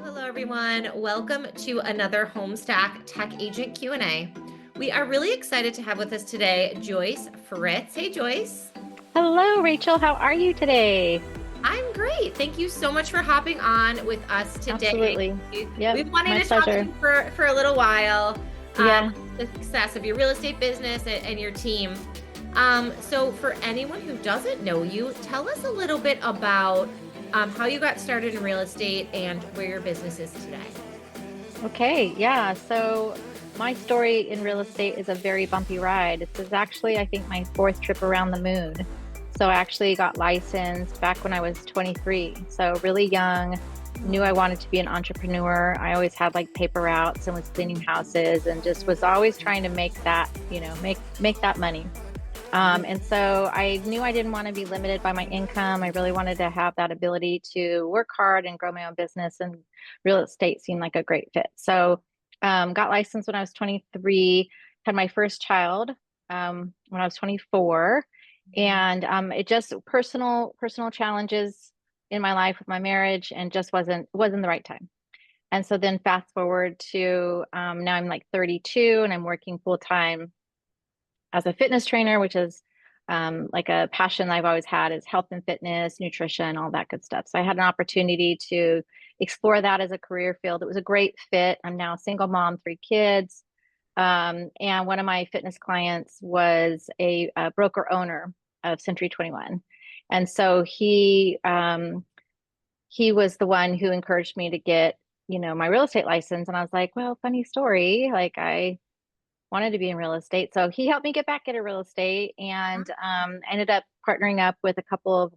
Hello, everyone. Welcome to another Homestack Tech Agent Q&A. We are really excited to have with us today Joyce Fritz. Hey, Joyce. Hello, Rachel. How are you today? I'm great. Thank you so much for hopping on with us today. Absolutely. We've Yep, wanted my to talk to pleasure. you for a little while. Yeah. The success of your real estate business and your team. So for anyone who doesn't know you, tell us a little bit about how you got started in real estate and where your business is today. Okay. Yeah. So my story in real estate is a very bumpy ride. This is actually, I think, my fourth trip around the moon. So I actually got licensed back when I was 23. So really young, knew I wanted to be an entrepreneur. I always had like paper routes and was cleaning houses and just was always trying to make that, make that money. And so I knew I didn't want to be limited by my income. I really wanted to have that ability to work hard and grow my own business, and real estate seemed like a great fit. So, got licensed when I was 23, had my first child when I was 24, and it just personal challenges in my life with my marriage, and just wasn't the right time. And so then fast forward to now I'm like 32 and I'm working full time as a fitness trainer, which is like a passion I've always had is health and fitness, nutrition, all that good stuff. So I had an opportunity to explore that as a career field. It was a great fit. I'm now a single mom, three kids. And one of my fitness clients was a broker owner of Century 21. And so he was the one who encouraged me to get, my real estate license. And I was like, well, funny story. Like I wanted to be in real estate. So he helped me get back into real estate and ended up partnering up with a couple of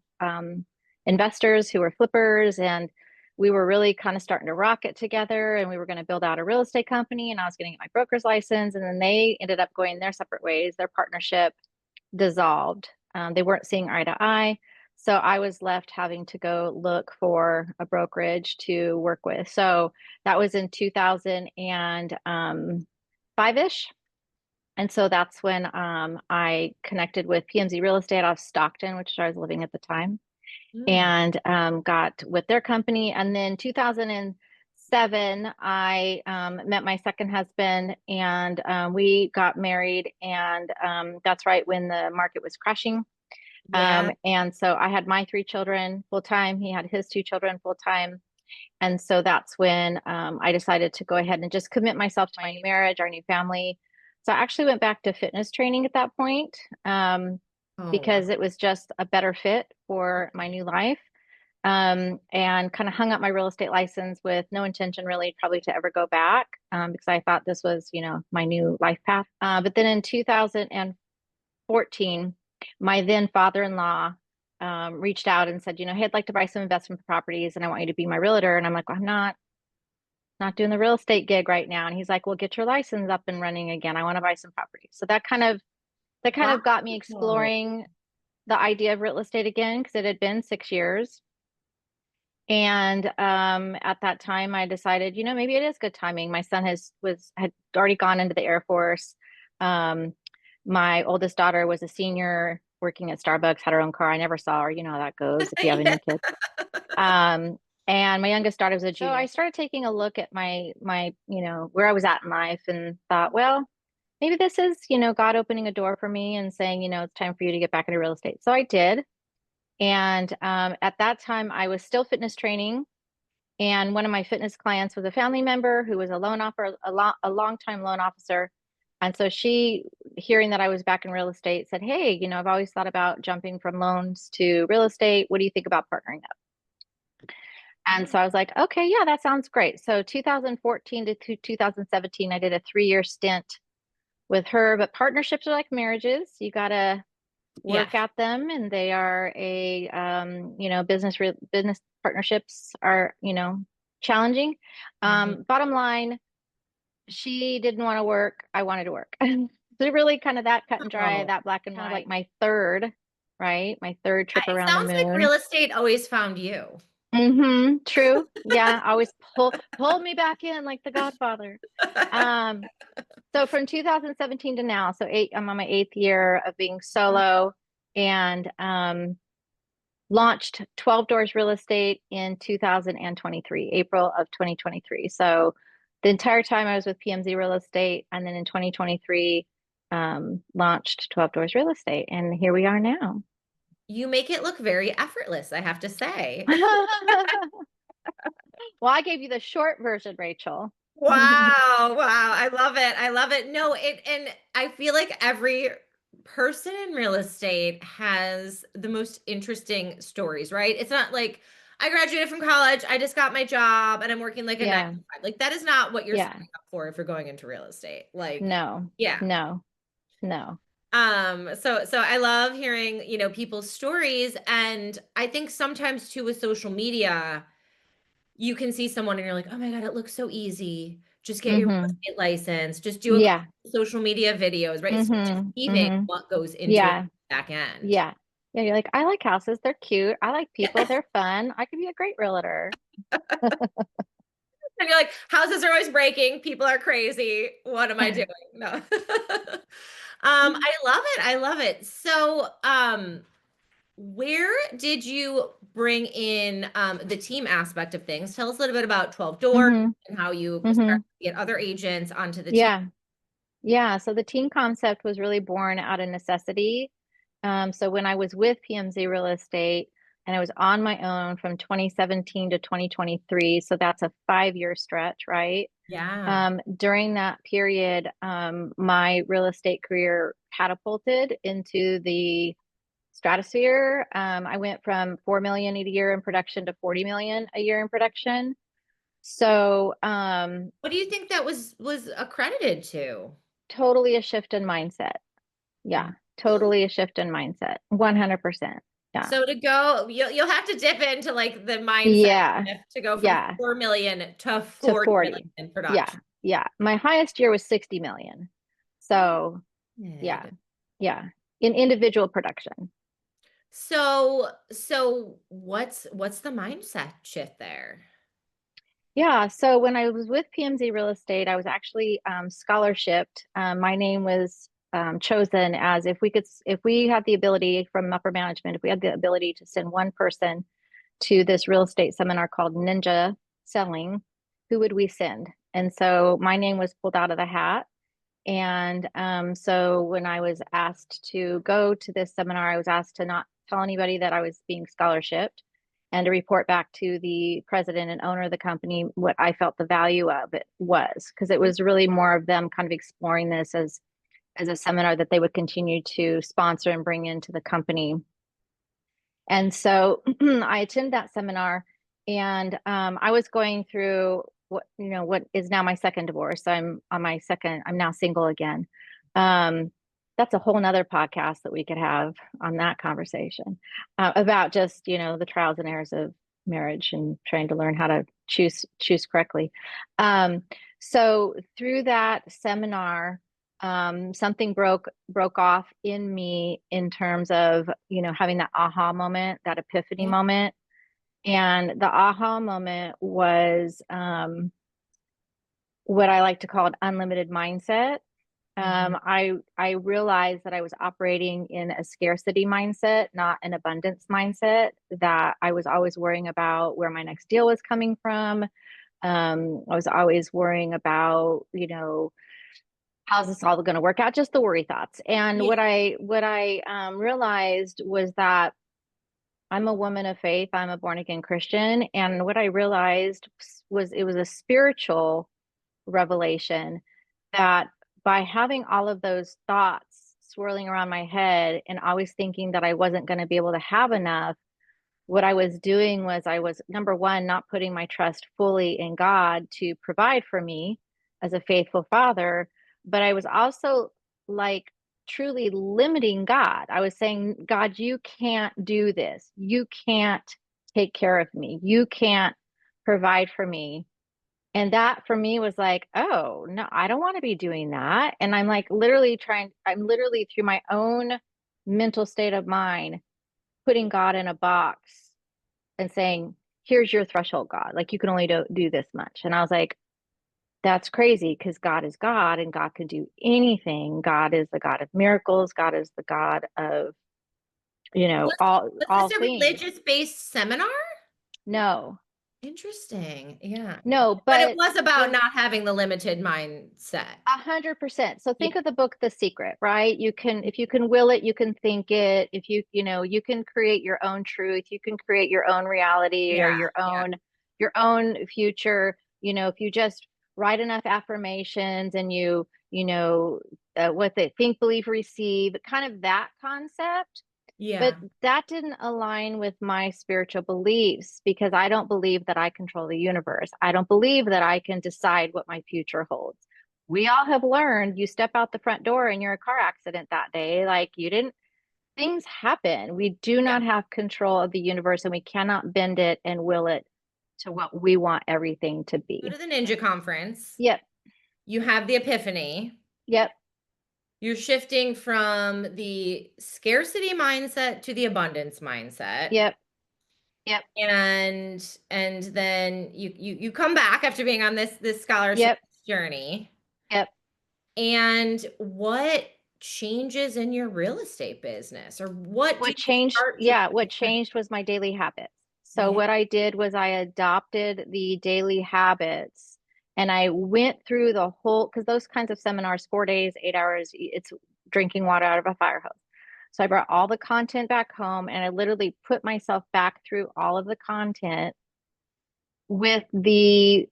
investors who were flippers. And we were really kind of starting to rock it together. And we were going to build out a real estate company. And I was going to get my broker's license. And then they ended up going their separate ways. Their partnership dissolved. They weren't seeing eye to eye. So I was left having to go look for a brokerage to work with. So that was in 2005-ish. And so that's when I connected with PMZ Real Estate out of Stockton, which I was living at the time, Mm. and got with their company. And then 2007, I met my second husband, and we got married. And that's right when the market was crashing. Yeah. And so I had my three children full time. He had his two children full time. And so that's when I decided to go ahead and just commit myself to my new marriage, our new family. So I actually went back to fitness training at that point Oh, wow. because it was just a better fit for my new life. And kind of hung up my real estate license with no intention really probably to ever go back because I thought this was, my new life path. But then in 2014, my then father-in-law reached out and said, hey, I'd like to buy some investment properties and I want you to be my realtor. And I'm like, well, I'm not doing the real estate gig right now. And he's like, well, get your license up and running again. I want to buy some properties. So that kind of got me Wow. exploring the idea of real estate again because it had been 6 years. And at that time, I decided, maybe it is good timing. My son had already gone into the Air Force. Um, my oldest daughter was a senior working at Starbucks, had her own car. I never saw her. You know how that goes if you have Yeah. any kids. Um, and my youngest daughter was a junior. So I started taking a look at my where I was at in life and thought, well, maybe this is, God opening a door for me and saying, it's time for you to get back into real estate. So I did. And at that time, I was still fitness training. And one of my fitness clients was a family member who was a loan officer, a long-time loan officer. And so she, hearing that I was back in real estate, said, hey, I've always thought about jumping from loans to real estate. What do you think about partnering up? And so I was like, okay, yeah, that sounds great. So 2014 to 2017, I did a 3-year stint with her. But partnerships are like marriages. You got to Yes. work at them, and they are business partnerships are, challenging. Mhm. Bottom line, she didn't want to work. I wanted to work. So really kind of that cut and dry, Oh, that black and kind white. of like My third, right? My third trip it around the sounds like moon. real estate always found you. True. Yeah, always pull me back in like the Godfather. Um, so from 2017 to now, so I'm on my 8th year of being solo, and Launched 12 Doors Real Estate in 2023, April of 2023. So the entire time I was with PMZ Real Estate, and then in 2023, launched 12 Doors Real Estate, and here we are now. You make it look very effortless, I have to say. Well, I gave you the short version, Rachel. Wow, wow. I love it. I love it. No, it and I feel like every person in real estate has the most interesting stories, right? It's not like I graduated from college, I just got my job and I'm working like a nine Yeah, to five. Like that is not what you're yeah. signing up for if you're going into real estate. Like, No, yeah. no, no. So I love hearing, people's stories. And I think sometimes too with social media, you can see someone and you're like, oh my God, it looks so easy. Just get your real Mm-hmm. estate license. Just do a couple Yeah. social media videos, right? It's Mm-hmm. deceiving Mm-hmm. what goes into it Yeah. back end. Yeah. Yeah. You're like, I like houses. They're cute. I like people. They're fun. I could be a great realtor. And you're like, houses are always breaking. People are crazy. What am I doing? No. I love it. I love it. So, where did you bring in the team aspect of things? Tell us a little bit about 12 Doors Mm-hmm. and how you Mm-hmm. started to get other agents onto the team. Yeah. Yeah. So the team concept was really born out of necessity. So when I was with PMZ Real Estate and I was on my own from 2017 to 2023, so that's a 5 year stretch, right? Yeah. During that period, my real estate career catapulted into the stratosphere. I went from 4 million a year in production to 40 million a year in production. So, What do you think that was accredited to? totally a shift in mindset. Yeah, Really? totally a shift in mindset. 100%. Yeah. So to go, you'll have to dip into like the mindset Yeah. shift to go from Yeah. 4 million to To 40 million 40. in Yeah. production. Yeah. My highest year was 60 million. So, yeah. Good. Yeah. In individual production. So what's the mindset shift there? Yeah. So when I was with PMZ Real Estate, I was actually scholarshiped. My name was chosen as if we had the ability from upper management, if we had the ability to send one person to this real estate seminar called Ninja Selling, who would we send? And so my name was pulled out of the hat. And so when I was asked to go to this seminar, I was asked to not tell anybody that I was being scholarshiped and to report back to the president and owner of the company what I felt the value of it was, because it was really more of them kind of exploring this as a seminar that they would continue to sponsor and bring into the company. And so I attended that seminar, and I was going through what is now my second divorce. I'm on my second, I'm now single again. That's a whole nother podcast that we could have on that conversation about just, the trials and errors of marriage and trying to learn how to choose correctly. Um, so through that seminar, something broke off in me in terms of having that aha moment, that epiphany Yeah. moment. And the aha moment was what I like to call an unlimited mindset. Mhm. I realized that I was operating in a scarcity mindset, not an abundance mindset, that I was always worrying about where my next deal was coming from. I was always worrying about, how's this all going to work out? Just the worry thoughts. And Yeah. what I realized was that I'm a woman of faith. I'm a born again Christian, and what I realized was it was a spiritual revelation that by having all of those thoughts swirling around my head and always thinking that I wasn't going to be able to have enough, what I was doing was I was, number one, not putting my trust fully in God to provide for me as a faithful father, but I was also like truly limiting God. I was saying, God, you can't do this. You can't take care of me. You can't provide for me. And that for me was like, oh, no, I don't want to be doing that. And I'm literally through my own mental state of mind, putting God in a box and saying, here's your threshold, God. Like you can only do this much. And I was like, that's crazy because God is God and God can do anything. God is the God of miracles. God is the God of you know, all Was this a things. religious-based seminar? No, Interesting. Yeah. no, But it but was about the not having the limited mindset. 100%. So Yeah. think of the book The Secret, right? You can, if you can will it, you can think it. If you you can create your own truth, you can create your own reality or Yeah. Yeah. your own future. If you just write enough affirmations and what they think, believe, receive, kind of that concept. But Yeah. that didn't align with my spiritual beliefs because I don't believe that I control the universe. I don't believe that I can decide what my future holds. We all have learned you step out the front door and you're a car accident that day. Like you didn't, things happen. We do Yeah. not have control of the universe and we cannot bend it and will it to what we want everything to Go be. to the ninja conference. Yep. You have the epiphany. Yep. You're shifting from the scarcity mindset to the abundance mindset. Yep. Yep. And then you come back after being on this scholarship Yep. journey. Yep. And what changes in your real estate business, or what do What you changed, start to yeah, what focus on? changed was my daily habits. So Yeah. what I did was I adopted the daily habits and I went through the whole, because those kinds of seminars, 4 days, 8 hours, it's drinking water out of a fire hose. So I brought all the content back home and I literally put myself back through all of the content with the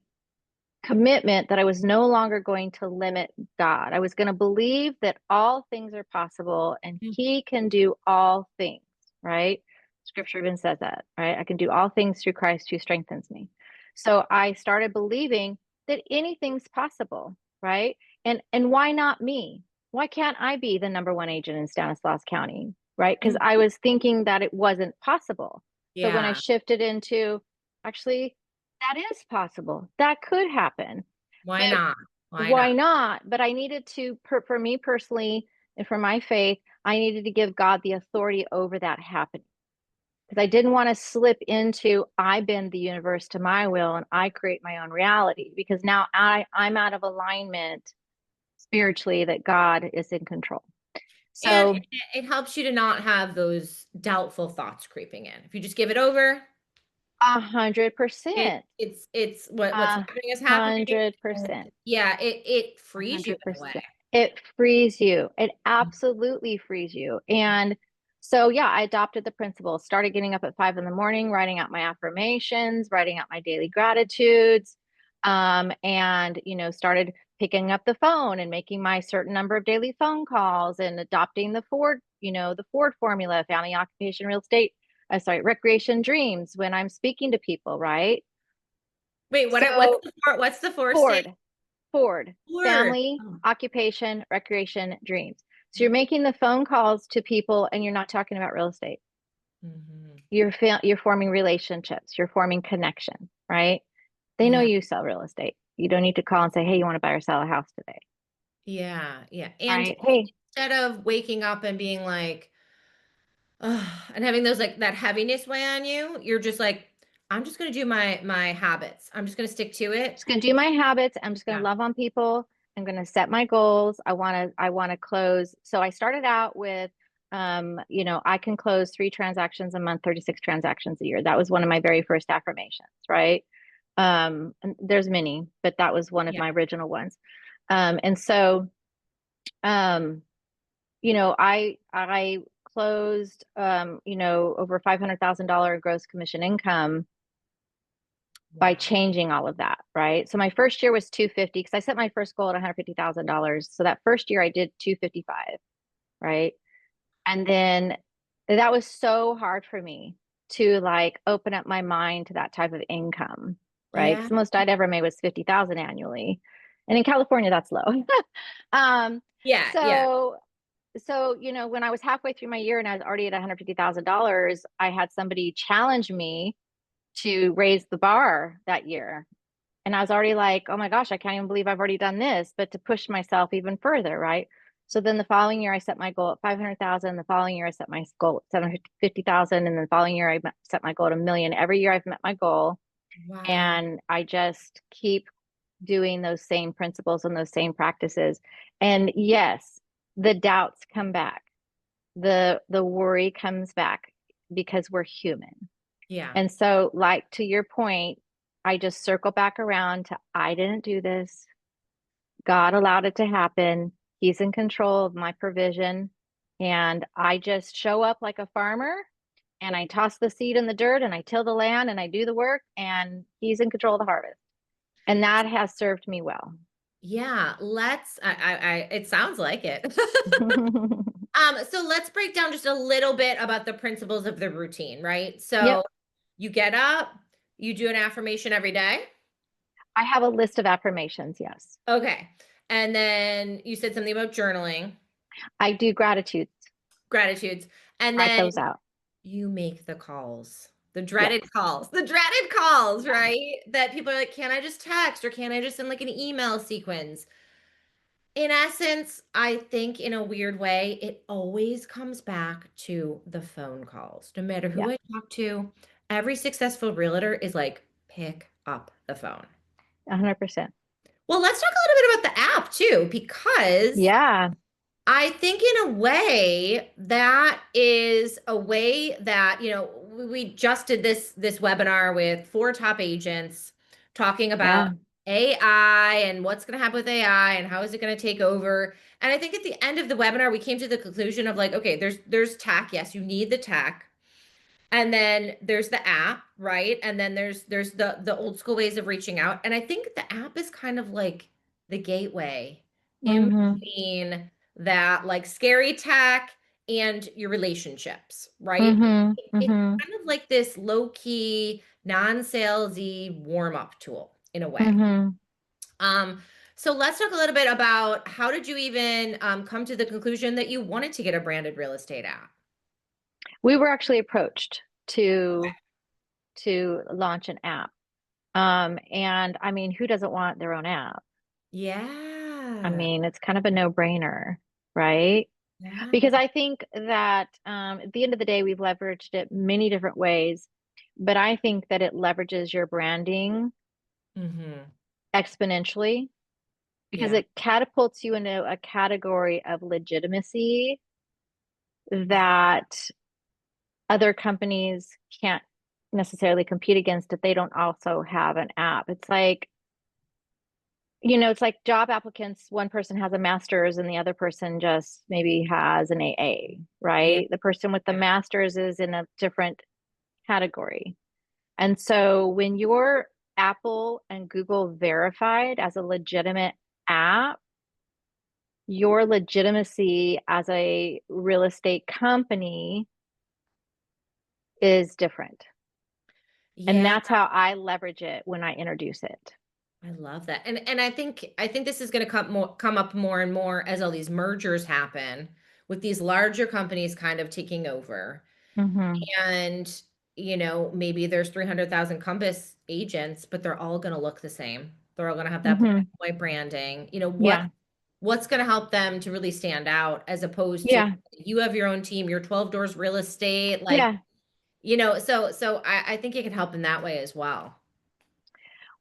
commitment that I was no longer going to limit God. I was going to believe that all things are possible and Mm. He can do all things, right? Scripture even says that, right? I can do all things through Christ who strengthens me. So I started believing that anything's possible, right? And why not me? Why can't I be the number one agent in Stanislaus County, right? Because I Mhm. was thinking that it wasn't possible. So when I Yeah. shifted into actually that is possible. That could happen. Why But not? Why not? why not? But I needed to, for me personally, and for my faith, I needed to give God the authority over that happening. Because I didn't want to slip into, I bend the universe to my will and I create my own reality. Because now I'm out of alignment spiritually that God is in control. And So it helps you to not have those doubtful thoughts creeping in. If you just give it over, 100%, it's what's a happening is happening. hundred And percent. yeah, it A frees you hundred in a way. percent. It frees you. It absolutely frees you. And so, yeah, I adopted the principle, started getting up at 5 in the morning, writing out my affirmations, writing out my daily gratitudes, and, started picking up the phone and making my certain number of daily phone calls and adopting the Ford formula, family, occupation, real estate, recreation, dreams when I'm speaking to people, right? Wait, So, what's the four state Ford, Ford, word? family, Oh. occupation, recreation, dreams. So you're making the phone calls to people and you're not talking about real estate. Mhm. You're forming relationships, you're forming connection, right? They know Yeah. you sell real estate. You don't need to call and say, "Hey, you want to buy or sell a house today?" Yeah, yeah. And Right? Hey, instead of waking up and being like, ugh, and having those like that heaviness weigh on you, you're just like, I'm just gonna do my habits. I'm just gonna stick to it. just going to do my habits. I'm just going to Yeah. love on people. I'm going to set my goals. I want to close. So I started out with I can close 3 transactions a month, 36 transactions a year. That was one of my very first affirmations, right? And there's many, but that was one of Yeah. my original ones. And so um, I closed over $500,000 gross commission income by Wow. changing all of that, right? So my first year was 250 because I set my first goal at $150,000. So that first year I did 255, right? And then that was so hard for me to like open up my mind to that type of income, right? Yeah. Because the most I'd ever made was 50,000 annually. And in California, that's low. um, Yeah. Yeah. so when I was halfway through my year and I was already at $150,000, I had somebody challenge me to raise the bar that year. And I was already like, oh my gosh, I can't even believe I've already done this, but to push myself even further, right? So then the following year I set my goal at 500,000. The following year I set my goal at 750,000. And then the following year I set my goal at 1 million. Every year I've met my goal. Wow. And I just keep doing those same principles and those same practices. And yes, the doubts come back. the worry comes back because we're human. Yeah. And so, like to your point, I just circle back around to I didn't do this. God allowed it to happen. He's in control of my provision. And I just show up like a farmer and I toss the seed in the dirt and I till the land and I do the work and he's in control of the harvest. And that has served me well. Yeah, it sounds like it. So let's break down just a little bit about the principles of the routine, right? So Yep. you get up, you do an affirmation every day. I have a list of affirmations. Yes. Okay. And then you said something about journaling, I do gratitudes, gratitudes, and write then those out. you make the calls, Yes. the dreaded calls, right? That people are like, can I just text or can I just send like an email sequence? In essence, I think in a weird way, it always comes back to the phone calls. No matter Yeah. who I talk to, every successful realtor is like, pick up the phone. 100%. Well, let's talk a little bit about the app too, because Yeah. I think in a way that is a way that, we just did this webinar with four top agents talking about Yeah. AI and what's going to happen with AI and how is it going to take over. And I think at the end of the webinar, we came to the conclusion of like, okay, there's tech. Yes, you need the tech. And then there's the app, right? And then there's the old school ways of reaching out. And I think the app is kind of like the gateway in Mm-hmm. between that like scary tech and your relationships, right? Mm-hmm. It's Mm-hmm. kind of like this low-key, non-salesy warm-up tool in a way. Mm-hmm. Um, so let's talk a little bit about how did you even come to the conclusion that you wanted to get a branded real estate app? We were actually approached to launch an app. And I mean, who doesn't want their own app? I Yeah. mean, it's kind of a no-brainer, right? Yeah. Because I think that at the end of the day, we've leveraged it many different ways, but I think that it leverages your branding Hmm. exponentially because Yeah. it catapults you into a category of legitimacy that other companies can't necessarily compete against if they don't also have an app. It's like, it's like job applicants, one person has a master's and the other person just maybe has an AA, Yeah. right? The person with the master's is in a different category. And so when you're Apple and Google verified as a legitimate app, your legitimacy as a real estate company is different. And Yeah. that's how I leverage it when I introduce it. I love that. And I think this is going to come up more and more as all these mergers happen with these larger companies kind of taking over. Hmm. And maybe there's 300,000 Compass agents, but they're all going to look the same. They're all going to have that black Hmm. and white branding. Yeah. What's going to help them to really stand out as opposed to Yeah. you have your own team, your 12 doors real estate, like, Yeah. so I think it can help in that way as well.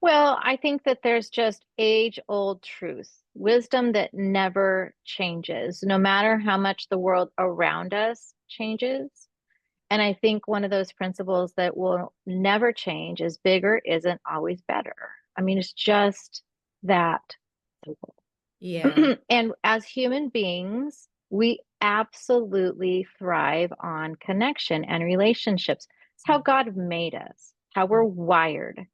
Well, I think that there's just age-old truth, wisdom that never changes, no matter how much the world around us changes. And I think one of those principles that will never change is bigger isn't always better. I mean, it's just that simple. Yeah. And as human beings, we absolutely thrive on connection and relationships. It's how God made us, how we're wired.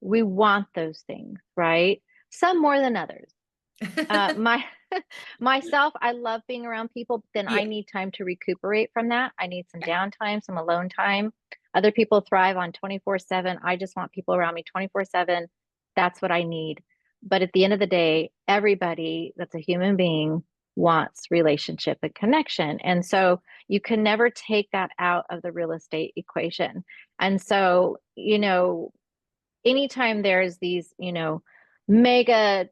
We want those things, right? Some more than others. My myself, I love being around people, but then Yeah. I need time to recuperate from that. I need some downtime, some alone time. Other people thrive on 24/7. I just want people around me 24/7. That's what I need. But at the end of the day, everybody that's a human being wants relationship and connection. And so you can never take that out of the real estate equation. And so, anytime there's these, mega,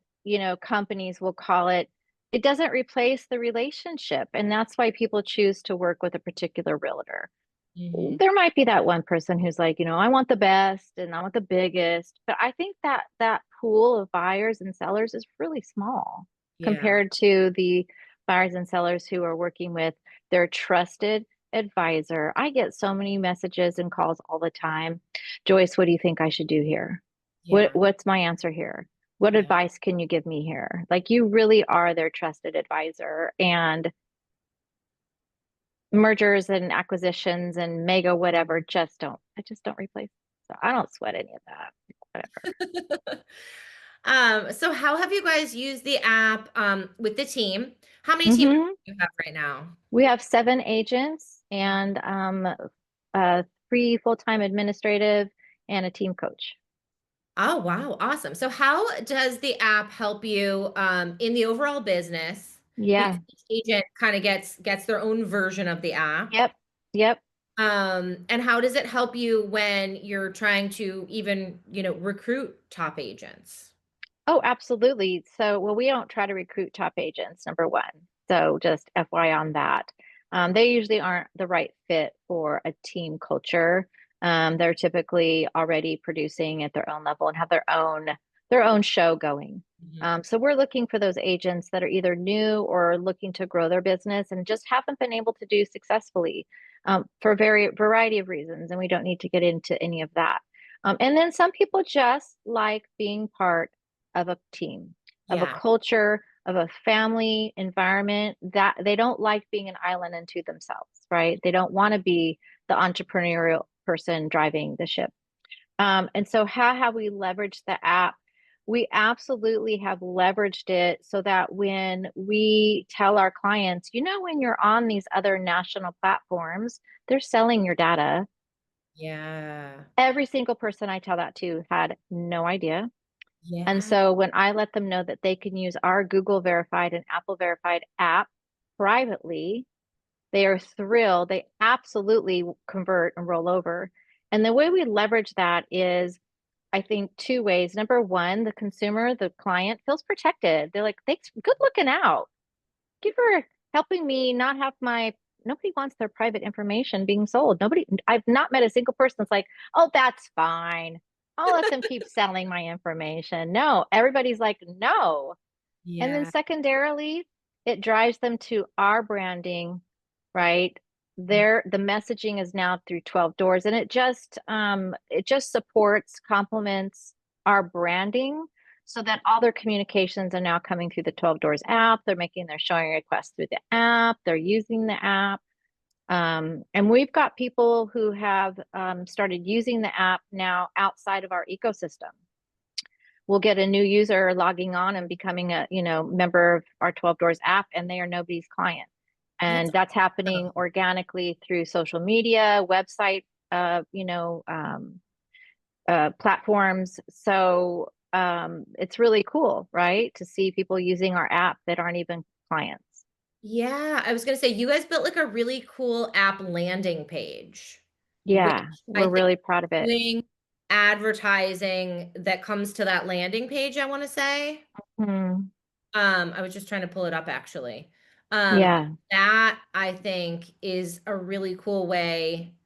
companies, we'll call it, it doesn't replace the relationship. And that's why people choose to work with a particular realtor. Hmm. There might be that one person who's like, I want the best and I want the biggest, but I think that that pool of buyers and sellers is really small Yeah. compared to the buyers and sellers who are working with their trusted advisor. I get so many messages and calls all the time. Joyce, what do you think I should do here? Yeah. What's my answer here? What Yeah. advice can you give me here? Like you really are their trusted advisor, and mergers and acquisitions and mega whatever just don't replace. So I don't sweat any of that. Whatever. So how have you guys used the app with the team? How many team members Hmm. do you have right now? We have 7 agents and 3 full-time administrative and a team coach. Oh, wow. Awesome. So how does the app help you in the overall business? Because Yeah. each agent kind of gets their own version of the app. Yep. Yep. And how does it help you when you're trying to even, recruit top agents? Oh, absolutely. So, well, we don't try to recruit top agents, number one. So, just FYI on that. They usually aren't the right fit for a team culture. They're typically already producing at their own level and have their own show going. Mhm. So we're looking for those agents that are either new or looking to grow their business and just haven't been able to do successfully for a very variety of reasons. And we don't need to get into any of that. And then some people just like being part of a team, of a Yeah. culture, of a family environment that they don't like being an island unto themselves, right? They don't want to be the entrepreneurial person driving the ship. And so, how have we leveraged the app? We absolutely have leveraged it so that when we tell our clients, when you're on these other national platforms, they're selling your data. Yeah. Every single person I tell that to had no idea. And Yeah. so when I let them know that they can use our Google verified and Apple verified app privately, they are thrilled. They absolutely convert and roll over. And the way we leverage that is, I think, 2 ways. Number one, the consumer, the client feels protected. They're like, thanks, good looking out. Give for helping me not have nobody wants their private information being sold. I've not met a single person that's like, oh, that's fine. I'll let them keep selling my information. No, everybody's like, no. And then Yeah. secondarily, it drives them to our branding, right? The messaging is now through 12 doors, and it just supports, complements our branding so that all their communications are now coming through the 12 doors app. They're making their showing requests through the app, they're using the app. And we've got people who have started using the app now outside of our ecosystem. We'll get a new user logging on and becoming a member of our 12 doors app, and they are nobody's client, That's and that's happening awesome. organically through social media, website, platforms. So it's really cool, right, to see people using our app that aren't even clients. Yeah, I was gonna say you guys built like a really cool app landing page, which Yeah, I we're think really proud of it. doing advertising that comes to that landing page, I want to say. Hmm. I was just trying to pull it up actually. Um, Yeah. that I think is a really cool way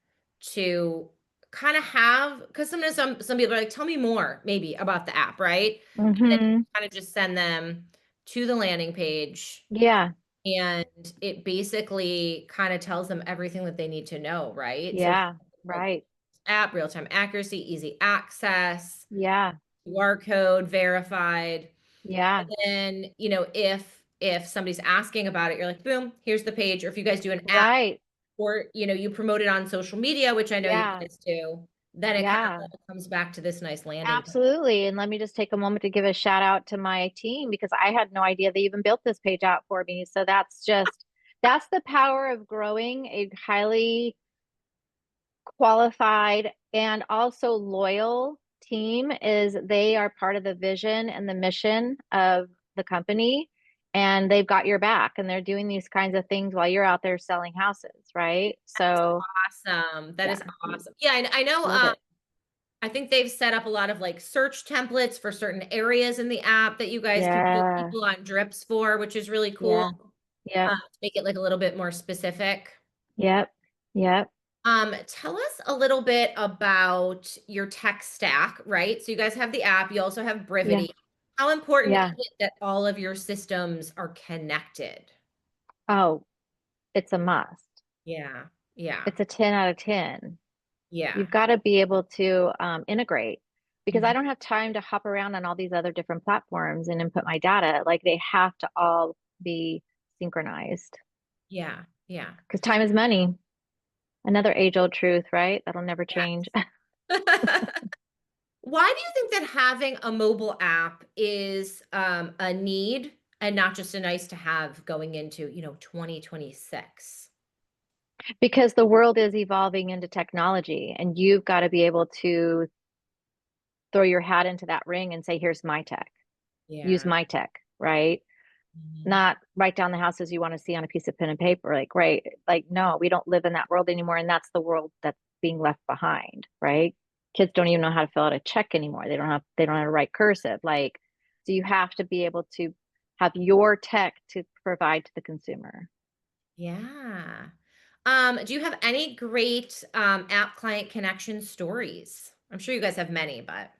to kind of have, because sometimes some people are like, tell me more maybe about the app, right? And then Hmm. kind of just send them to the landing page. Yeah. And it basically kind of tells them everything that they need to know, right? So Yeah. like Right. app, real-time accuracy, easy access, Yeah. QR code verified. Yeah. And if somebody's asking about it, you're like, boom, here's the page. Or if you guys do an app Right. or you promote it on social media, which I know you Yeah. guys do, then it kind of Yeah. all comes back to this nice landing page. Absolutely. And let me just take a moment to give a shout out to my team because I had no idea they even built this page out for me. So that's the power of growing a highly qualified and also loyal team is they are part of the vision and the mission of the company, and they've got your back and they're doing these kinds of things while you're out there selling houses, right? So, Awesome. That yeah, is awesome. Yeah, and I know love it. I think they've set up a lot of like search templates for certain areas in the app that you guys can pull Yeah. people on drips for, which is really cool. Yeah. Yep. To make it like a little bit more specific. Yep. Yep. Tell us a little bit about your tech stack, right? So you guys have the app, you also have Yeah. Brivity. How important is Yeah. it that all of your systems are connected? Oh, it's a must. Yeah. Yeah. It's a 10 out of 10. Yeah. You've got to be able to integrate because I Mhm. don't have time to hop around on all these other different platforms and input my data. Like they have to all be synchronized Yeah. Yeah. because time is money. Another age-old truth, right? That'll never change. Yeah. Why do you think that having a mobile app is a need and not just a nice to have going into, 2026? Because the world is evolving into technology, and you've got to be able to throw your hat into that ring and say, here's my tech, use Yeah. my tech, right? Mhm. Not write down the houses you want to see on a piece of pen and paper. Like, right. Like, no, we don't live in that world anymore. And that's the world that's being left behind, right? Kids don't even know how to fill out a check anymore. They don't know how to write cursive. Like, so you have to be able to have your tech to provide to the consumer. Yeah. Do you have any great app client connection stories? I'm sure you guys have many, but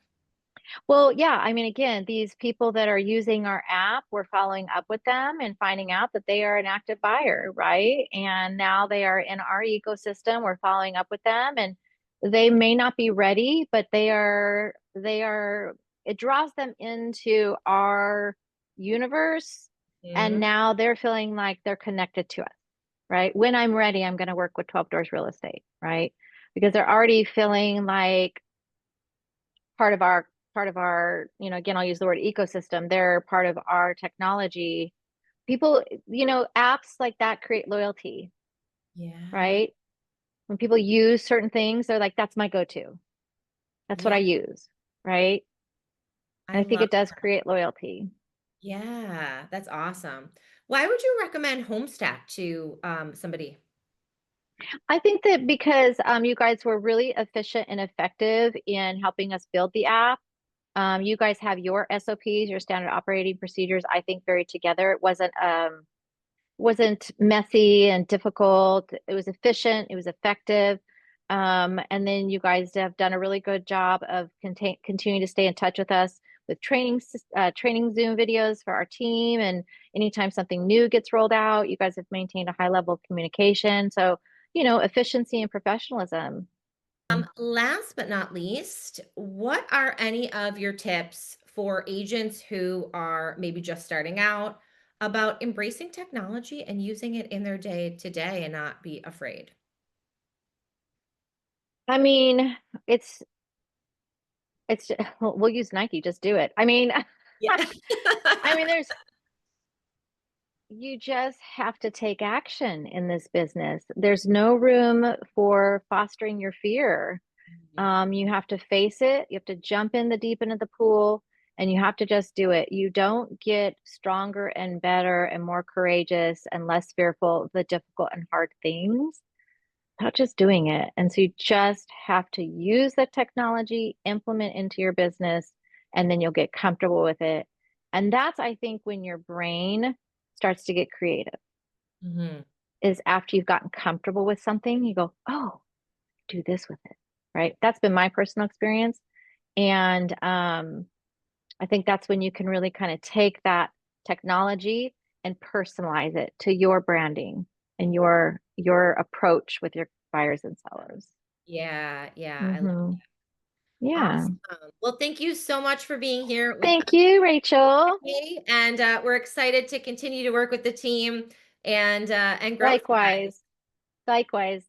Well, yeah, I mean, again, these people that are using our app, we're following up with them and finding out that they are an active buyer, right? And now they are in our ecosystem. We're following up with them and they may not be ready, but it draws them into our universe. And Mhm. now they're feeling like they're connected to us, right? When I'm ready, I'm going to work with 12 Doors Real Estate, right? Because they're already feeling like part of our again, I'll use the word ecosystem. They're part of our technology. People, apps like that create loyalty, Yeah. right? When people use certain things, they're like, that's my go-to. That's what Yeah, I use, right? I And I think love it does create loyalty. Yeah, that's awesome. Why would you recommend Homestack to somebody? I think that because you guys were really efficient and effective in helping us build the app. You guys have your SOPs, your standard operating procedures, I think very together. It wasn't messy and difficult. It was efficient. It was effective. And then you guys have done a really good job of continuing to stay in touch with us with training Zoom videos for our team. And anytime something new gets rolled out, you guys have maintained a high level of communication. So, efficiency and professionalism. Last but not least, what are any of your tips for agents who are maybe just starting out about embracing technology and using it in their day to day and not be afraid? I mean, it's we'll use Nike, just do it. I mean, Yeah. I mean, you just have to take action in this business. There's no room for fostering your fear. Yeah. You have to face it. You have to jump in the deep end of the pool and you have to just do it. You don't get stronger and better and more courageous and less fearful of the difficult and hard things without just doing it. And so you just have to use the technology, implement into your business, and then you'll get comfortable with it. And that's, I think, when your brain starts to get creative, Mhm. is after you've gotten comfortable with something, you go, oh, do this with it. Right. That's been my personal experience. And I think that's when you can really kind of take that technology and personalize it to your branding and your approach with your buyers and sellers. Yeah, yeah, I love Hmm. Yeah. Awesome. Well, thank you so much for being here with Thank you, Rachel. me, and we're excited to continue to work with the team and grow with you guys. Likewise. Likewise.